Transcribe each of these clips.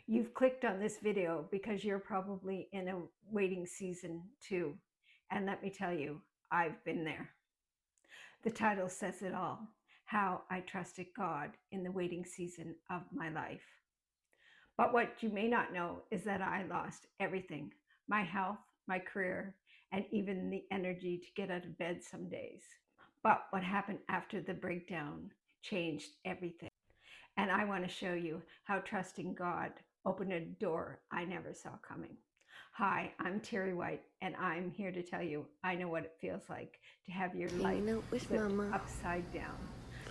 You've clicked on this video because you're probably in a waiting season too. And let me tell you, I've been there. The title says it all, how I trusted God in the waiting season of my life. But what you may not know is that I lost everything, my health, my career, and even the energy to get out of bed some days. But what happened after the breakdown changed everything. And I want to show you how trusting God opened a door I never saw coming. Hi, I'm Terry White, and I'm here to tell you I know what it feels like to have your life Hanging out with flipped Mama. upside down.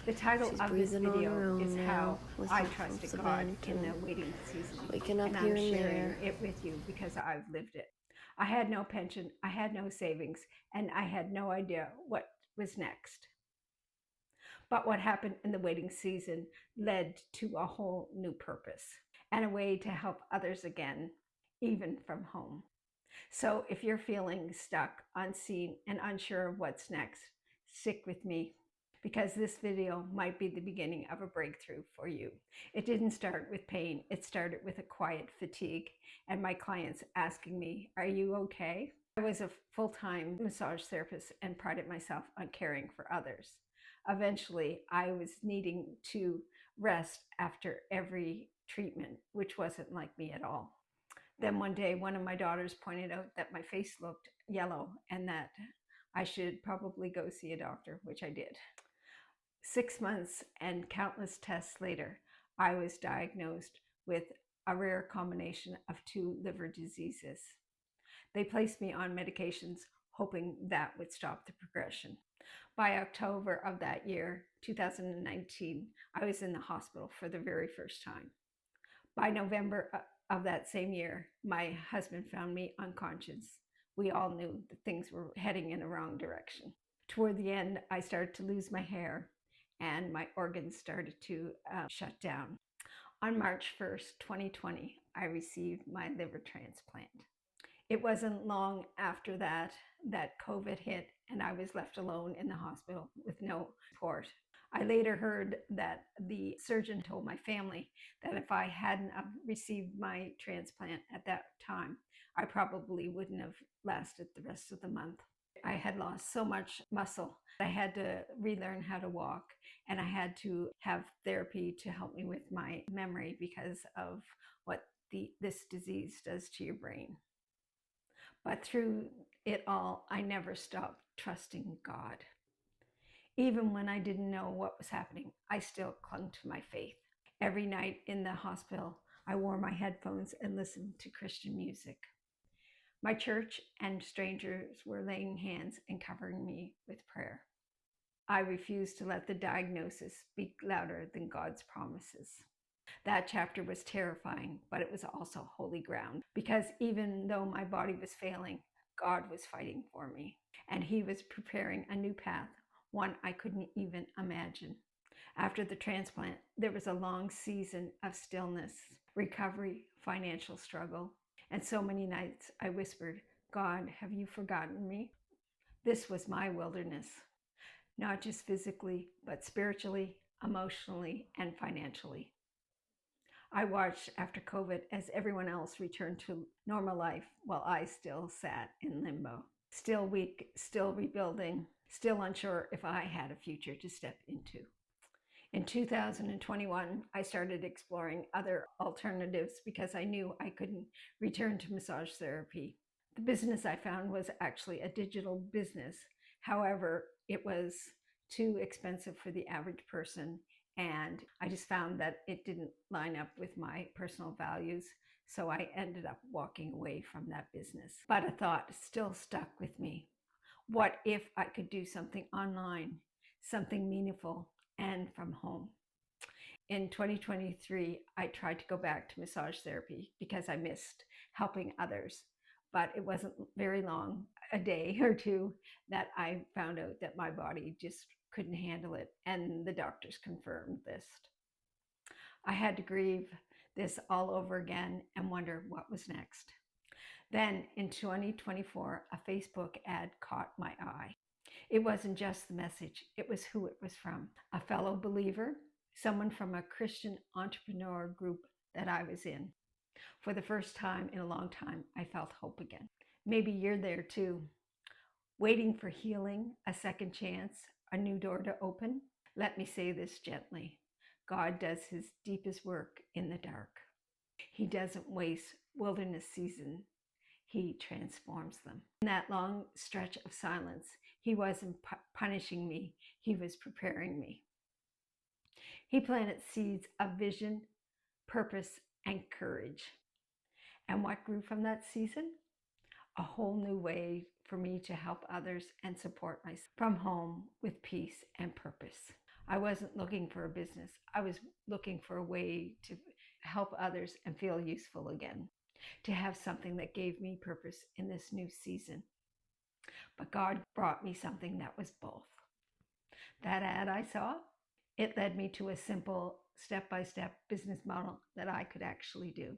The title She's of this breathing on her video own is now, how with I help from trusted God Savannah in the Kim. waiting season. Waking up And here I'm and sharing there. it with you because I've lived it. I had no pension, I had no savings, and I had no idea what was next. But what happened in the waiting season led to a whole new purpose and a way to help others again, even from home. So if you're feeling stuck, unseen, and unsure of what's next, stick with me because this video might be the beginning of a breakthrough for you. It didn't start with pain. It started with a quiet fatigue and my clients asking me, "Are you okay?" I was a full-time massage therapist and prided myself on caring for others. Eventually, I was needing to rest after every treatment, which wasn't like me at all. Then one day, one of my daughters pointed out that my face looked yellow and that I should probably go see a doctor, which I did. 6 months and countless tests later, I was diagnosed with a rare combination of two liver diseases. They placed me on medications, hoping that would stop the progression. By October of that year, 2019, I was in the hospital for the very first time. By November of that same year, my husband found me unconscious. We all knew that things were heading in the wrong direction. Toward the end, I started to lose my hair and my organs started to shut down. On March 1st, 2020, I received my liver transplant. It wasn't long after that COVID hit and I was left alone in the hospital with no support. I later heard that the surgeon told my family that if I hadn't received my transplant at that time, I probably wouldn't have lasted the rest of the month. I had lost so much muscle. I had to relearn how to walk and I had to have therapy to help me with my memory because of what this disease does to your brain. But through it all, I never stopped trusting God. Even when I didn't know what was happening, I still clung to my faith. Every night in the hospital, I wore my headphones and listened to Christian music. My church and strangers were laying hands and covering me with prayer. I refused to let the diagnosis speak louder than God's promises. That chapter was terrifying, but it was also holy ground because even though my body was failing, God was fighting for me and He was preparing a new path, one I couldn't even imagine. After the transplant, there was a long season of stillness, recovery, financial struggle, and so many nights I whispered, "God, have you forgotten me?" This was my wilderness, not just physically, but spiritually, emotionally, and financially. I watched after COVID as everyone else returned to normal life while I still sat in limbo. Still weak, still rebuilding, still unsure if I had a future to step into. In 2021, I started exploring other alternatives because I knew I couldn't return to massage therapy. The business I found was actually a digital business. However, it was too expensive for the average person and I just found that it didn't line up with my personal values. So I ended up walking away from that business. But a thought still stuck with me. What if I could do something online, something meaningful and from home? In 2023, I tried to go back to massage therapy because I missed helping others. But it wasn't very long, a day or two, that I found out that my body just couldn't handle it. And the doctors confirmed this. I had to grieve this all over again and wonder what was next. Then in 2024, a Facebook ad caught my eye. It wasn't just the message, it was who it was from. A fellow believer, someone from a Christian entrepreneur group that I was in. For the first time in a long time, I felt hope again. Maybe you're there too, waiting for healing, a second chance, a new door to open. Let me say this gently. God does his deepest work in the dark. He doesn't waste wilderness seasons. He transforms them. In that long stretch of silence, he wasn't punishing me. He was preparing me. He planted seeds of vision, purpose, and courage. And what grew from that season? A whole new way for me to help others and support myself from home with peace and purpose. I wasn't looking for a business. I was looking for a way to help others and feel useful again, to have something that gave me purpose in this new season. But God brought me something that was both. That ad I saw, it led me to a simple step-by-step business model that I could actually do.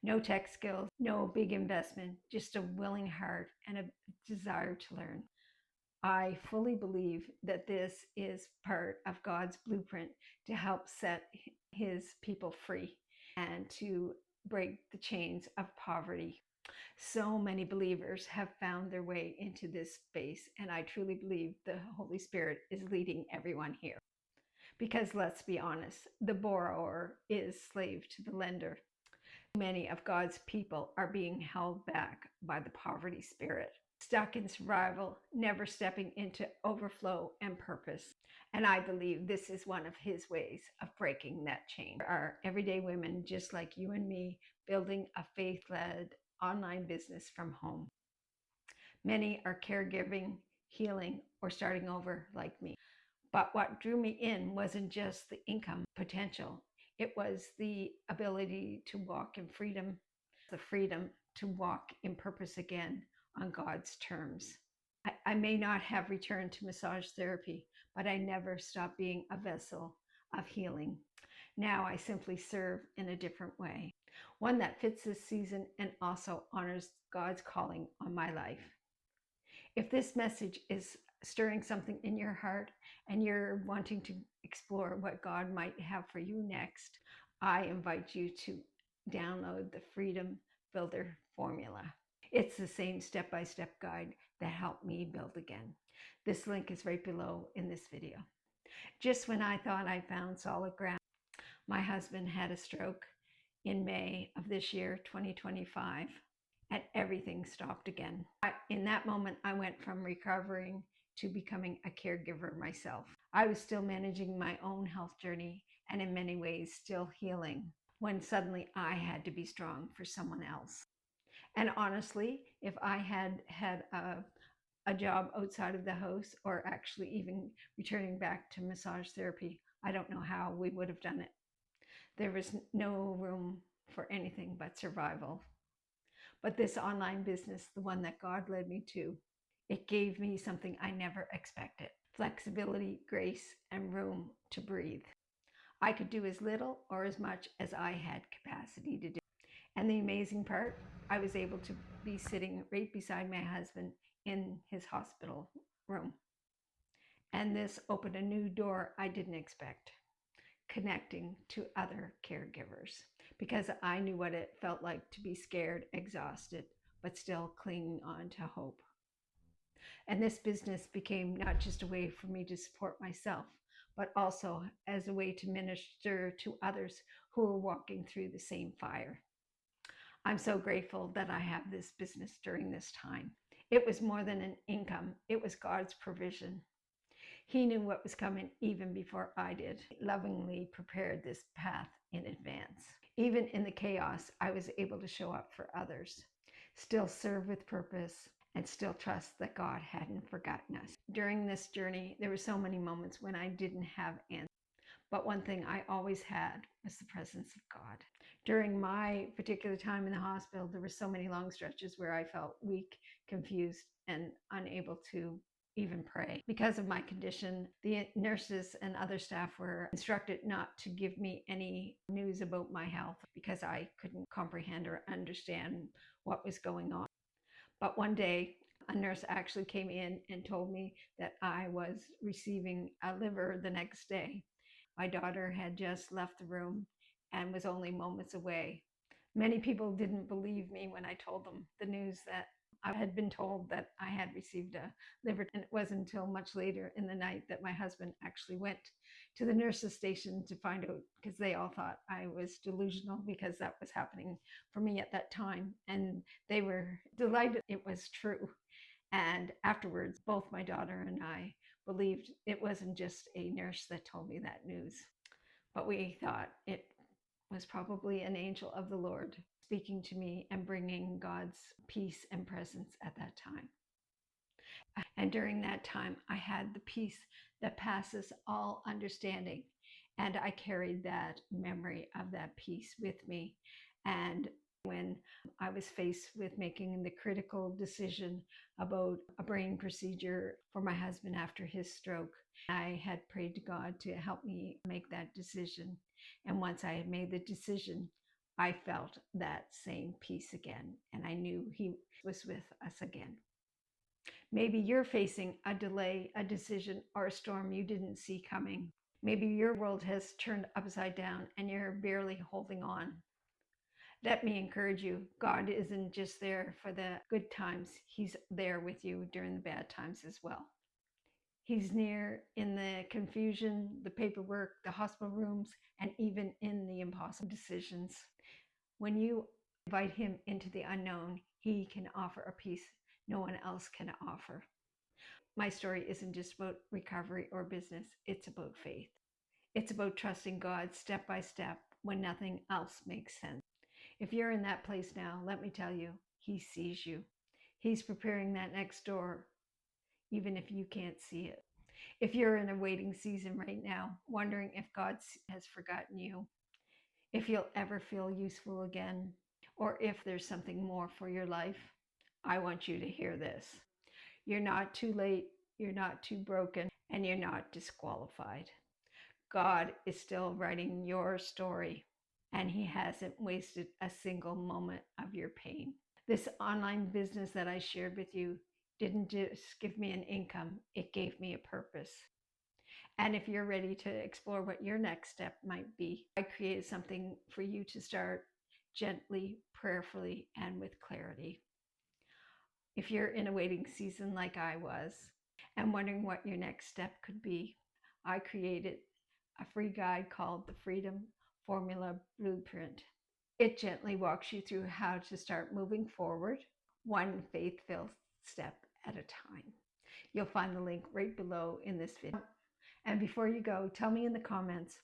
No tech skills, no big investment, just a willing heart and a desire to learn. I fully believe that this is part of God's blueprint to help set his people free and to break the chains of poverty. So many believers have found their way into this space, and I truly believe the Holy Spirit is leading everyone here. Because let's be honest, the borrower is slave to the lender. Many of God's people are being held back by the poverty spirit, stuck in survival, never stepping into overflow and purpose. And I believe this is one of his ways of breaking that chain. There are everyday women just like you and me building a faith-led online business from home. Many are caregiving, healing, or starting over like me. But what drew me in wasn't just the income potential. It was the ability to walk in freedom, the freedom to walk in purpose again on God's terms. I may not have returned to massage therapy, but I never stopped being a vessel of healing. Now I simply serve in a different way, one that fits this season and also honors God's calling on my life. If this message is stirring something in your heart and you're wanting to explore what God might have for you next, I invite you to download the Freedom Builder Formula. It's the same step-by-step guide that helped me build again. This link is right below in this video. Just when I thought I found solid ground, my husband had a stroke in May of this year, 2025, and everything stopped again. In that moment, I went from recovering to becoming a caregiver myself. I was still managing my own health journey and in many ways still healing when suddenly I had to be strong for someone else. And honestly, if I had had a job outside of the house or actually even returning back to massage therapy, I don't know how we would have done it. There was no room for anything but survival. But this online business, the one that God led me to, it gave me something I never expected: flexibility, grace, and room to breathe. I could do as little or as much as I had capacity to do. And the amazing part, I was able to be sitting right beside my husband in his hospital room. And this opened a new door I didn't expect, connecting to other caregivers, because I knew what it felt like to be scared, exhausted, but still clinging on to hope. And this business became not just a way for me to support myself, but also as a way to minister to others who are walking through the same fire. I'm so grateful that I have this business during this time. It was more than an income, it was God's provision. He knew what was coming even before I did. He lovingly prepared this path in advance. Even in the chaos, I was able to show up for others, still serve with purpose, and still trust that God hadn't forgotten us. During this journey, there were so many moments when I didn't have answers. But one thing I always had was the presence of God. During my particular time in the hospital, there were so many long stretches where I felt weak, confused, and unable to even pray. Because of my condition, the nurses and other staff were instructed not to give me any news about my health because I couldn't comprehend or understand what was going on. But one day, a nurse actually came in and told me that I was receiving a liver the next day. My daughter had just left the room and was only moments away. Many people didn't believe me when I told them the news that I had been told that I had received a liver. And it wasn't until much later in the night that my husband actually went to the nurse's station to find out, because they all thought I was delusional because that was happening for me at that time. And they were delighted it was true. And afterwards, both my daughter and I believed it wasn't just a nurse that told me that news, but we thought it was probably an angel of the Lord speaking to me and bringing God's peace and presence at that time. And during that time, I had the peace that passes all understanding. And I carried that memory of that peace with me. And when I was faced with making the critical decision about a brain procedure for my husband after his stroke, I had prayed to God to help me make that decision. And once I had made the decision, I felt that same peace again. And I knew He was with us again. Maybe you're facing a delay, a decision, or a storm you didn't see coming. Maybe your world has turned upside down and you're barely holding on. Let me encourage you, God isn't just there for the good times, He's there with you during the bad times as well. He's near in the confusion, the paperwork, the hospital rooms, and even in the impossible decisions. When you invite Him into the unknown, He can offer a peace no one else can offer. My story isn't just about recovery or business, it's about faith. It's about trusting God step by step when nothing else makes sense. If you're in that place now, let me tell you, He sees you. He's preparing that next door, even if you can't see it. If you're in a waiting season right now, wondering if God has forgotten you, if you'll ever feel useful again, or if there's something more for your life, I want you to hear this. You're not too late, you're not too broken, and you're not disqualified. God is still writing your story, and He hasn't wasted a single moment of your pain. This online business that I shared with you didn't just give me an income, it gave me a purpose. And if you're ready to explore what your next step might be, I created something for you to start gently, prayerfully, and with clarity. If you're in a waiting season like I was and wondering what your next step could be, I created a free guide called the Freedom Formula Blueprint. It gently walks you through how to start moving forward, one faith-filled step at a time. You'll find the link right below in this video. And before you go, tell me in the comments,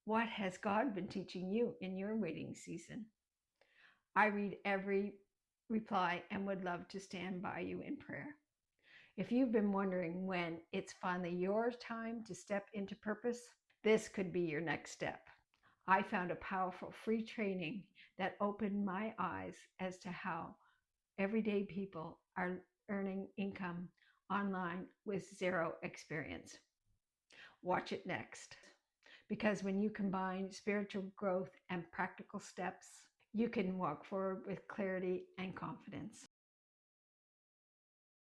what has God been teaching you in your waiting season? I read every reply and would love to stand by you in prayer. If you've been wondering when it's finally your time to step into purpose, this could be your next step. I found a powerful free training that opened my eyes as to how everyday people are earning income online with zero experience. Watch it next. Because when you combine spiritual growth and practical steps, you can walk forward with clarity and confidence.